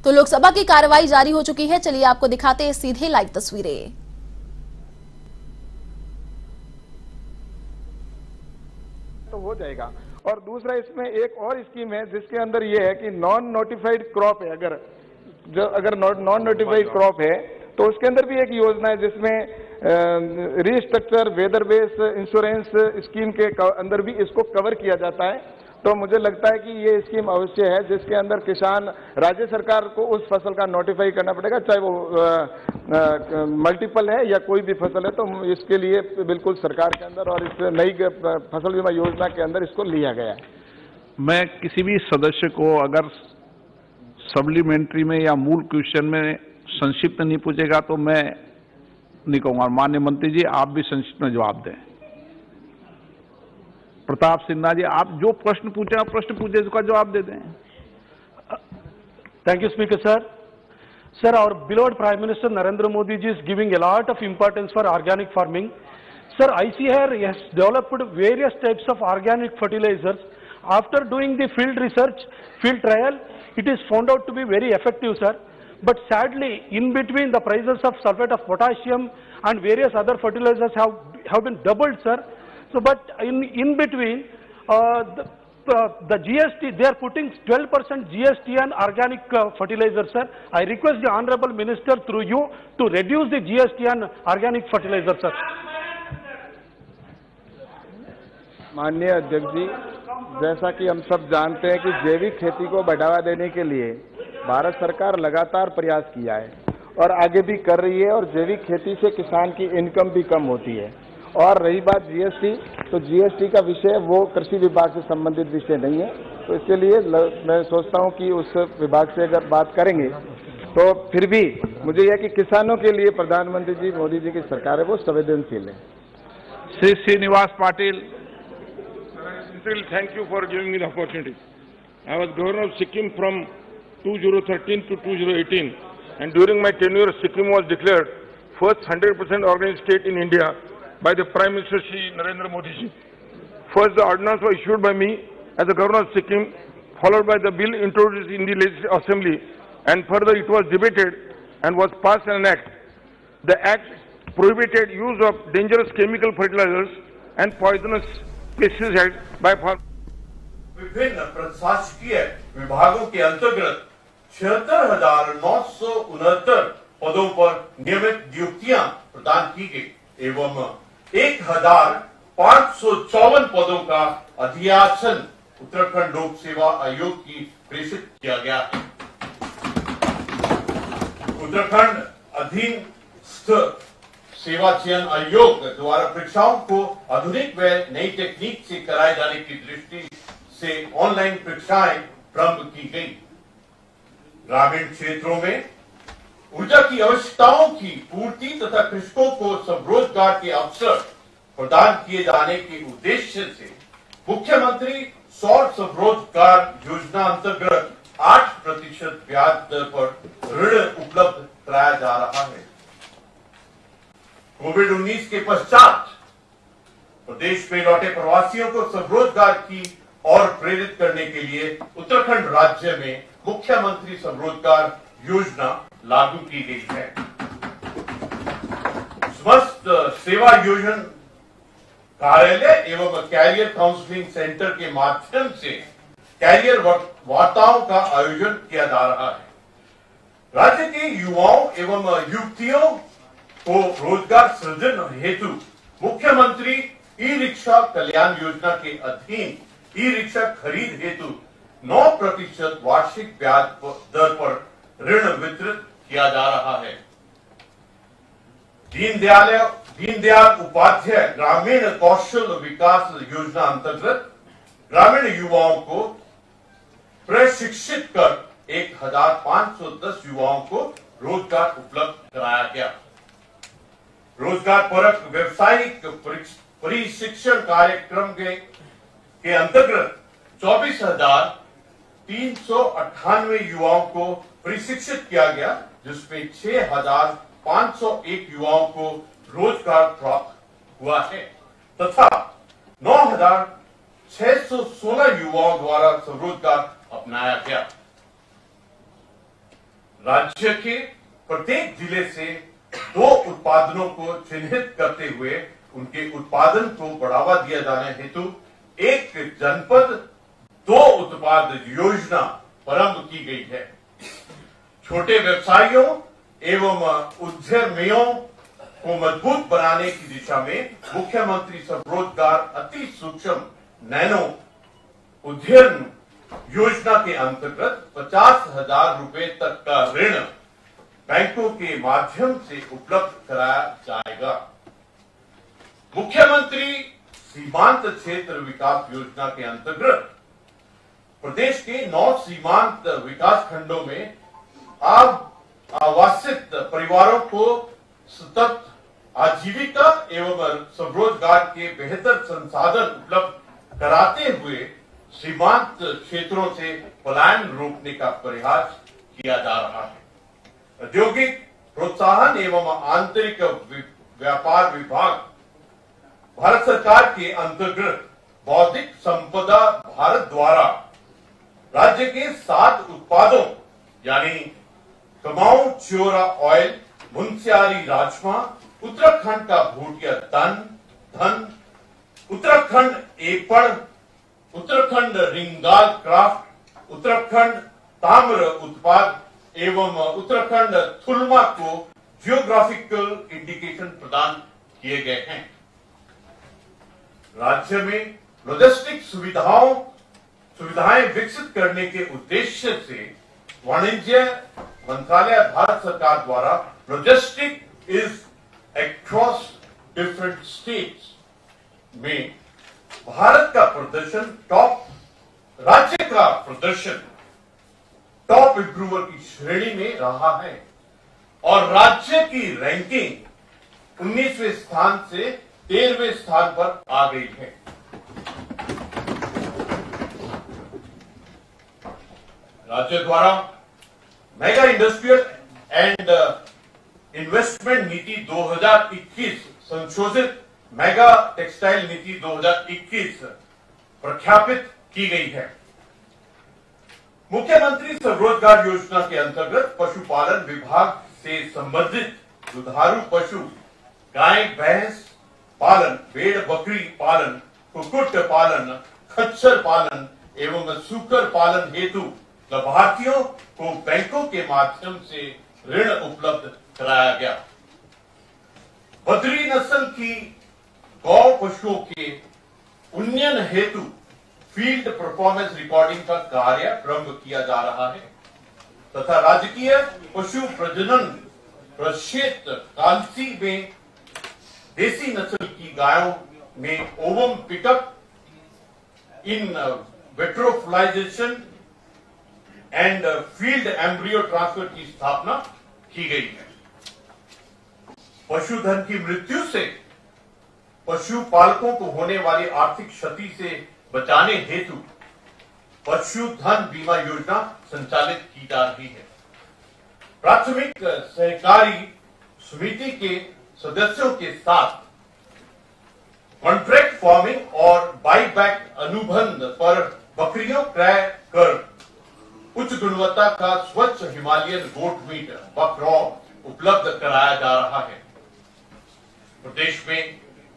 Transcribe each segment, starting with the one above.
तो लोकसभा की कार्रवाई जारी हो चुकी है। चलिए आपको दिखाते हैं सीधे लाइव तस्वीरें। तो हो जाएगा। और दूसरा इसमें एक और स्कीम है जिसके अंदर ये है कि नॉन नोटिफाइड क्रॉप है, अगर नॉन नोटिफाइड क्रॉप है तो उसके अंदर भी एक योजना है जिसमें restructure weather base insurance scheme के अंदर भी इसको कवर किया जाता है। तो मुझे लगता है कि ये स्कीम अवश्य है जिसके अंदर किसान राज्य सरकार को उस फसल का नोटिफाई करना पड़ेगा, चाहे वो मल्टीपल है या कोई भी फसल है। तो इसके लिए बिल्कुल सरकार के अंदर और इस नई फसल बीमा योजना के अंदर इसको लिया गया है। मैं किसी भी सदस्य को अगर सप्लीमेंट्री में या मूल क्वेश्चन में संक्षिप्त नहीं पूछेगा तो मैं नहीं कहूंगा। माननीय मंत्री जी, आप भी संक्षिप्त में जवाब दें। प्रताप सिन्हा जी, आप जो प्रश्न पूछे आप प्रश्न पूछे, इसका जवाब दे दें। Thank you, Speaker, sir. Sir, our beloved Prime Minister Narendra Modi ji is giving a lot of importance for organic farming. Sir, ICAR has developed various types of organic fertilizers. After doing the field research, field trial, it is found out to be very effective, sir. But sadly, in between, the prices of sulfate of potassium and various other fertilizers have been doubled, sir. So, but in between, the GST, they are putting 12% GST on organic fertilizer, sir. I request the Honorable Minister through you to reduce the GST on organic fertilizer, sir. माननीय अध्यक्ष जी, जैसा कि हम सब जानते हैं कि जैविक खेती को बढ़ावा देने के लिए भारत सरकार लगातार प्रयास किया है और आगे भी कर रही है, और जैविक खेती से किसान की इनकम भी कम होती है। और रही बात जीएसटी, तो जीएसटी का विषय वो कृषि विभाग से संबंधित विषय नहीं है। तो इसके लिए मैं सोचता हूं कि उस विभाग से अगर बात करेंगे तो फिर भी मुझे यह कि किसानों के लिए प्रधानमंत्री जी मोदी जी की सरकार है वो संवेदनशील है। Shri Srinivas Patil. Thank you for giving me the opportunity. I was Governor of Sikkim from 2013 to 2018, and during my tenure, Sikkim was declared first 100% organic state in India by the Prime Minister Shri Narendra Modi ji. First, the ordinance was issued by me as the Governor of Sikkim, followed by the bill introduced in the Legislative Assembly, and further it was debated and was passed an act. The act prohibited use of dangerous chemical fertilizers and poisonous pesticides by farmers. विभिन्न प्रशासकीय विभागों के अंतर्गत 76,969 पदों पर नियमित नियुक्तियां प्रदान की गई एवं 1,554 पदों का अधियाचन उत्तराखंड लोक सेवा आयोग की प्रेषित किया गया है। उत्तराखंड अधीनस्थ सेवा चयन आयोग द्वारा परीक्षाओं को आधुनिक व नई टेक्निक से कराए जाने की दृष्टि से ऑनलाइन परीक्षाएं प्रारंभ की गई। ग्रामीण क्षेत्रों में ऊर्जा की आवश्यकताओं की पूर्ति तथा कृषकों को स्वरोजगार के अवसर प्रदान किए जाने के उद्देश्य से मुख्यमंत्री सौर स्वरोजगार योजना अंतर्गत 8% ब्याज दर पर ऋण उपलब्ध कराया जा रहा है। कोविड-19 के पश्चात प्रदेश में लौटे प्रवासियों को स्वरोजगार की और प्रेरित करने के लिए उत्तराखंड राज्य में मुख्यमंत्री स्वरोजगार योजना लागू की गई है। समस्त सेवा योजना कार्यालय एवं कैरियर काउंसलिंग सेंटर के माध्यम से कैरियर वार्ताओं का आयोजन किया जा रहा है। राज्य के युवाओं एवं युवतियों को रोजगार सृजन हेतु मुख्यमंत्री ई रिक्शा कल्याण योजना के अधीन ई रिक्शा खरीद हेतु 9% वार्षिक ब्याज दर पर ऋण वितरित किया जा रहा है। दीनदयाल उपाध्याय ग्रामीण कौशल विकास योजना अंतर्गत ग्रामीण युवाओं को प्रशिक्षित कर 1,510 युवाओं को रोजगार उपलब्ध कराया गया। रोजगार परक व्यवसायिक प्रशिक्षण कार्यक्रम के अंतर्गत 24,398 युवाओं को प्रशिक्षित किया गया, जिसमें 6,501 युवाओं को रोजगार प्राप्त हुआ है तथा 9,616 युवाओं द्वारा स्वरोजगार अपनाया गया। राज्य के प्रत्येक जिले से 2 उत्पादनों को चिन्हित करते हुए उनके उत्पादन को बढ़ावा दिया जाने हेतु एक जनपद 2 उत्पाद योजना प्रारंभ की गई है। छोटे व्यवसायियों एवं उद्यमियों को मजबूत बनाने की दिशा में मुख्यमंत्री स्वरोजगार अति सूक्ष्म नैनो उद्यम योजना के अंतर्गत 50,000 रुपए तक का ऋण बैंकों के माध्यम से उपलब्ध कराया जाएगा। मुख्यमंत्री सीमांत क्षेत्र विकास योजना के अंतर्गत प्रदेश के 9 सीमांत विकास खंडों में आवासित परिवारों को सतत आजीविका एवं स्वरोजगार के बेहतर संसाधन उपलब्ध कराते हुए सीमांत क्षेत्रों से पलायन रोकने का प्रयास किया जा रहा है। औद्योगिक प्रोत्साहन एवं आंतरिक व्यापार विभाग भारत सरकार के अंतर्गत बौद्धिक संपदा भारत द्वारा राज्य के 7 उत्पादों यानी कमाऊं च्योरा ऑयल, मुंशियारी राजमा, उत्तराखंड का भूटिया धन, उत्तराखंड एपड़, उत्तराखंड रिंगाल क्राफ्ट, उत्तराखंड ताम्र उत्पाद एवं उत्तराखंड थुलमा को जियोग्राफिकल इंडिकेशन प्रदान किए गए हैं। राज्य में लॉजिस्टिक सुविधाएं विकसित करने के उद्देश्य से वाणिज्य मंत्रालय भारत सरकार द्वारा logistic is across different states में भारत का प्रदर्शन राज्य का प्रदर्शन टॉप इंप्रूवर की श्रेणी में रहा है और राज्य की रैंकिंग 19वें स्थान से 13वें स्थान पर आ गई है। राज्य द्वारा मेगा इंडस्ट्रियल एंड इन्वेस्टमेंट नीति 2021 संशोधित मेगा टेक्सटाइल नीति 2021 प्रख्यापित की गई है। मुख्यमंत्री स्वरोजगार योजना के अंतर्गत पशुपालन विभाग से संबंधित दुधारू पशु गाय भैंस पालन, भेड़ बकरी पालन, कुक्कुट पालन, खच्चर पालन एवं सूकर पालन हेतु लाभार्थियों को बैंकों के माध्यम से ऋण उपलब्ध कराया गया। बद्री नस्ल की गौ पशुओं के उन्नयन हेतु फील्ड परफॉर्मेंस रिकॉर्डिंग का कार्य प्रारंभ किया जा रहा है तथा राजकीय पशु प्रजनन प्रक्षेत्र कालसी में देसी नस्ल की गायों में ovum pickup in vitro fertilisation and field embryo transfer की स्थापना की गई है। पशुधन की मृत्यु से पशुपालकों को होने वाली आर्थिक क्षति से बचाने हेतु पशुधन बीमा योजना संचालित की जा रही है। प्राथमिक सहकारी समिति के सदस्यों के साथ कॉन्ट्रैक्ट फार्मिंग और बाईबैक अनुबंध पर बकरियों क्रय कर उच्च गुणवत्ता का स्वच्छ हिमालयन गोट मीट बकरौ उपलब्ध कराया जा रहा है। प्रदेश में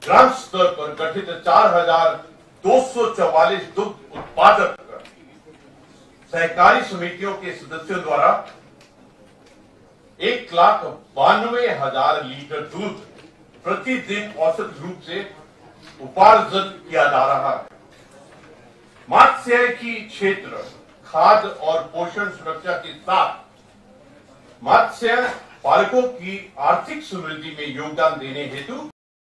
ग्राम स्तर पर गठित 4,244 दुग्ध उत्पादक सहकारी समितियों के सदस्यों द्वारा 1,92,000 लीटर दूध प्रतिदिन औसत रूप से उपार्जन किया जा रहा है। मत्स्य की क्षेत्र खाद्य और पोषण सुरक्षा के साथ मत्स्य पालकों की आर्थिक समृद्धि में योगदान देने हेतु